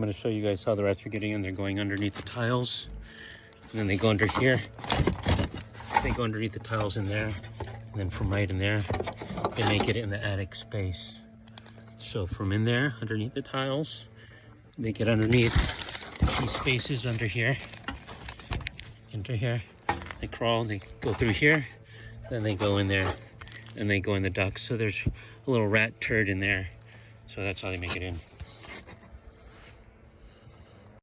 I'm going to show you guys how the rats are getting in. They're going underneath the tiles, and then they go under here. They go underneath the tiles in there, and then from right in there, they make it in the attic space. So from in there, underneath the tiles, they get underneath these spaces under here. Under here, they crawl, they go through here, then they go in there, and they go in the ducts. So there's a little rat turd in there. So that's how they make it in.